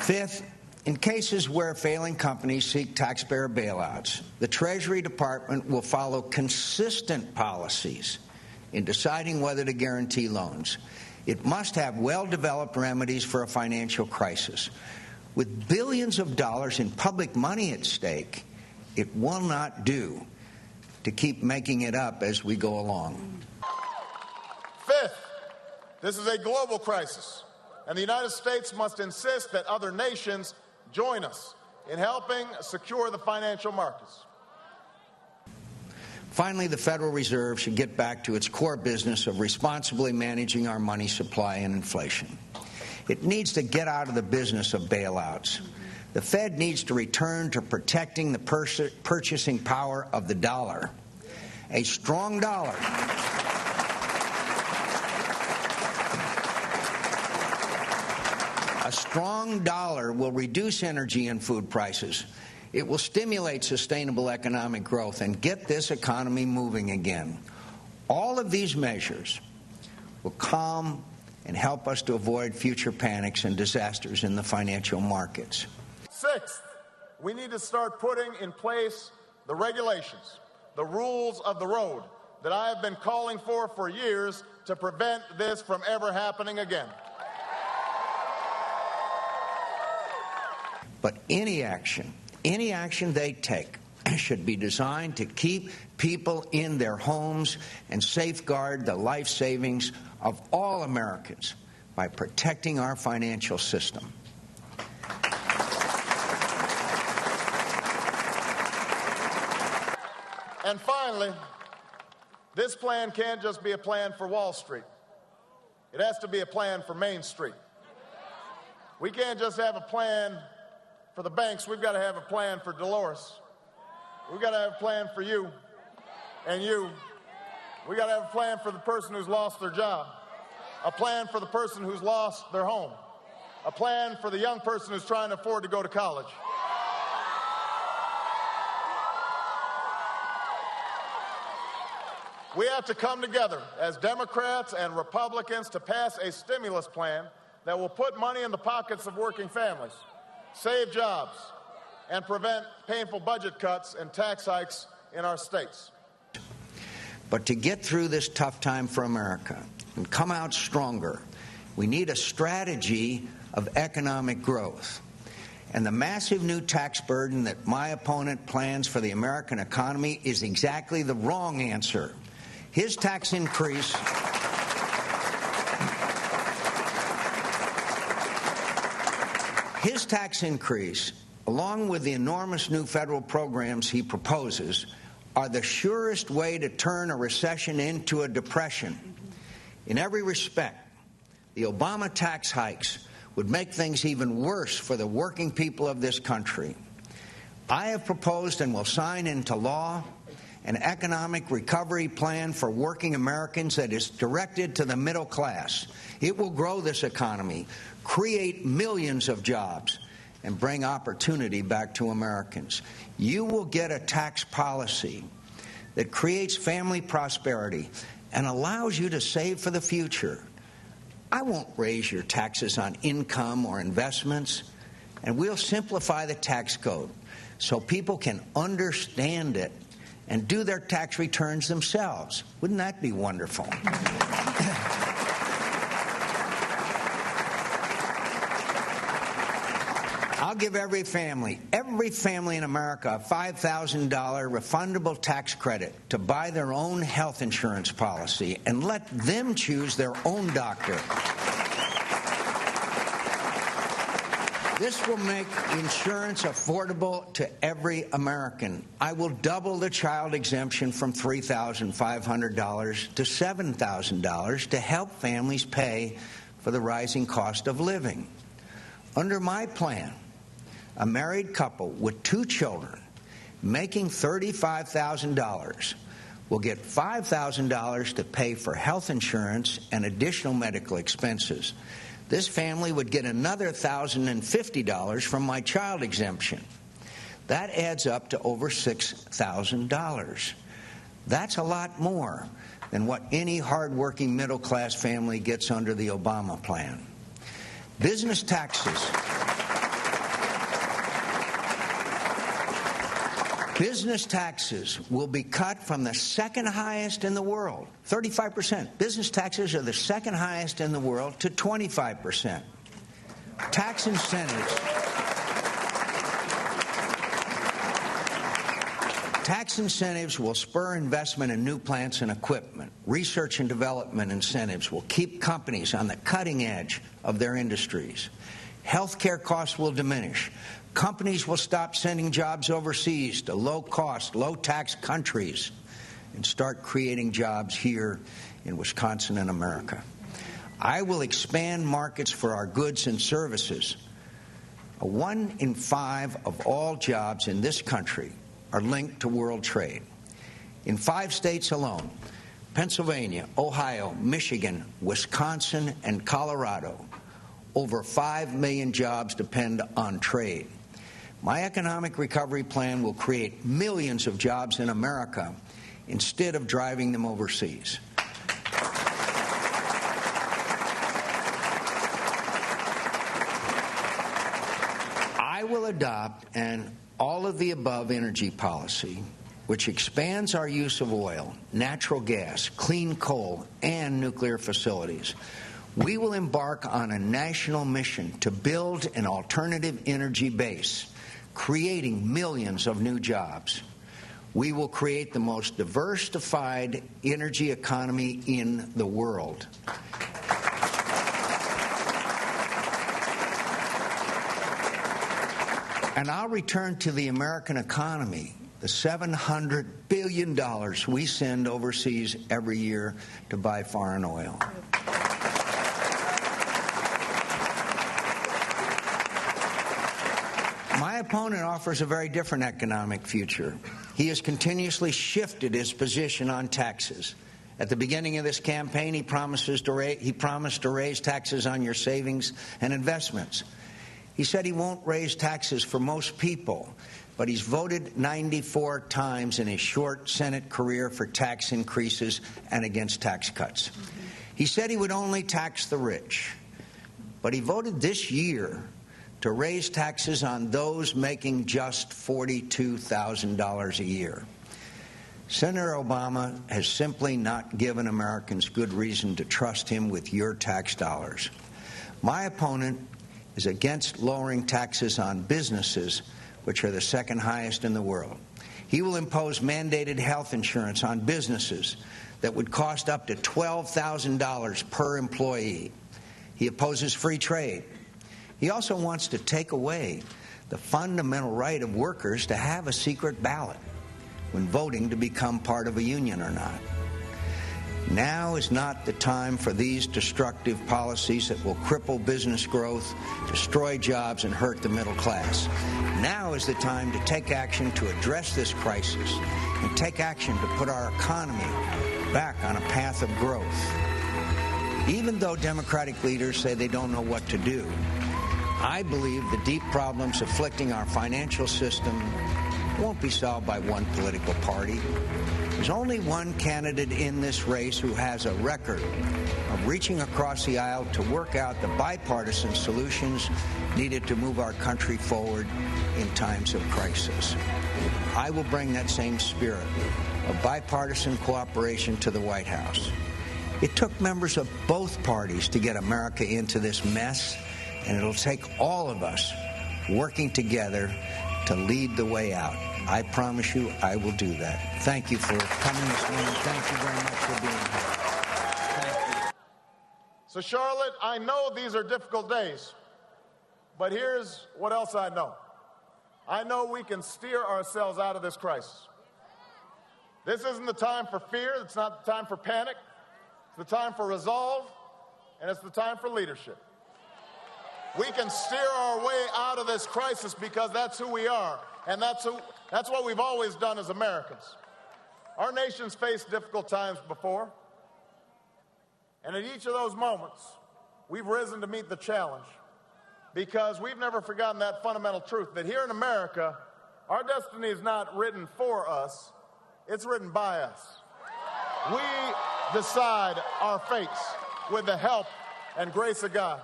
Fifth, in cases where failing companies seek taxpayer bailouts, the Treasury Department will follow consistent policies in deciding whether to guarantee loans. It must have well-developed remedies for a financial crisis. With billions of dollars in public money at stake, it will not do to keep making it up as we go along. Fifth, this is a global crisis, and the United States must insist that other nations join us in helping secure the financial markets. Finally, the Federal Reserve should get back to its core business of responsibly managing our money supply and inflation. It needs to get out of the business of bailouts. The Fed needs to return to protecting the purchasing power of the dollar. A strong dollar will reduce energy and food prices. It will stimulate sustainable economic growth and get this economy moving again. All of these measures will calm and help us to avoid future panics and disasters in the financial markets. Sixth, we need to start putting in place the regulations, the rules of the road that I have been calling for years to prevent this from ever happening again. But any action they take should be designed to keep people in their homes and safeguard the life savings of all Americans by protecting our financial system. And finally, this plan can't just be a plan for Wall Street. It has to be a plan for Main Street. We can't just have a plan for the banks. We've got to have a plan for Dolores. We've got to have a plan for you and you. We've got to have a plan for the person who's lost their job, a plan for the person who's lost their home, a plan for the young person who's trying to afford to go to college. We have to come together as Democrats and Republicans to pass a stimulus plan that will put money in the pockets of working families, save jobs, and prevent painful budget cuts and tax hikes in our states. But to get through this tough time for America and come out stronger, we need a strategy of economic growth. And the massive new tax burden that my opponent plans for the American economy is exactly the wrong answer. His tax increase along with the enormous new federal programs he proposes, are the surest way to turn a recession into a depression. In every respect, the Obama tax hikes would make things even worse for the working people of this country. I have proposed and will sign into law an economic recovery plan for working Americans that is directed to the middle class. It will grow this economy, create millions of jobs, and bring opportunity back to Americans. You will get a tax policy that creates family prosperity and allows you to save for the future. I won't raise your taxes on income or investments, and we'll simplify the tax code so people can understand it and do their tax returns themselves. Wouldn't that be wonderful? I'll give every family in America a $5,000 refundable tax credit to buy their own health insurance policy and let them choose their own doctor. This will make insurance affordable to every American. I will double the child exemption from $3,500 to $7,000 to help families pay for the rising cost of living. Under my plan, a married couple with 2 children making $35,000 will get $5,000 to pay for health insurance and additional medical expenses. This family would get another $1,050 from my child exemption. That adds up to over $6,000. That's a lot more than what any hardworking middle-class family gets under the Obama plan. Business taxes Business taxes will be cut from the second highest in the world, 35%. Business taxes are the second highest in the world to 25%. Tax incentives will spur investment in new plants and equipment. Research and development incentives will keep companies on the cutting edge of their industries. Healthcare costs will diminish. Companies will stop sending jobs overseas to low-cost, low-tax countries and start creating jobs here in Wisconsin and America. I will expand markets for our goods and services. 1 in 5 of all jobs in this country are linked to world trade. In 5 states alone, Pennsylvania, Ohio, Michigan, Wisconsin, and Colorado, over 5 million jobs depend on trade. My economic recovery plan will create millions of jobs in America instead of driving them overseas. I will adopt an all-of-the-above energy policy which expands our use of oil, natural gas, clean coal, and nuclear facilities. We will embark on a national mission to build an alternative energy base, creating millions of new jobs. We will create the most diversified energy economy in the world. And I'll return to the American economy, the $700 billion we send overseas every year to buy foreign oil. My opponent offers a very different economic future. He has continuously shifted his position on taxes. At the beginning of this campaign, he promised to raise taxes on your savings and investments. He said he won't raise taxes for most people, but he's voted 94 times in his short Senate career for tax increases and against tax cuts. He said he would only tax the rich, but he voted this year to raise taxes on those making just $42,000 a year. Senator Obama has simply not given Americans good reason to trust him with your tax dollars. My opponent is against lowering taxes on businesses, which are the second highest in the world. He will impose mandated health insurance on businesses that would cost up to $12,000 per employee. He opposes free trade. He also wants to take away the fundamental right of workers to have a secret ballot when voting to become part of a union or not. Now is not the time for these destructive policies that will cripple business growth, destroy jobs, and hurt the middle class. Now is the time to take action to address this crisis and take action to put our economy back on a path of growth. Even though Democratic leaders say they don't know what to do, I believe the deep problems afflicting our financial system won't be solved by one political party. There's only one candidate in this race who has a record of reaching across the aisle to work out the bipartisan solutions needed to move our country forward in times of crisis. I will bring that same spirit of bipartisan cooperation to the White House. It took members of both parties to get America into this mess, and it'll take all of us working together to lead the way out. I promise you I will do that. Thank you for coming this morning. Thank you very much for being here. Thank you. So, Charlotte, I know these are difficult days, but here's what else I know. I know we can steer ourselves out of this crisis. This isn't the time for fear. It's not the time for panic. It's the time for resolve, and it's the time for leadership. We can steer our way out of this crisis because that's who we are, and that's what we've always done as Americans. Our nation's faced difficult times before, and at each of those moments, we've risen to meet the challenge because we've never forgotten that fundamental truth that here in America, our destiny is not written for us, it's written by us. We decide our fates with the help and grace of God.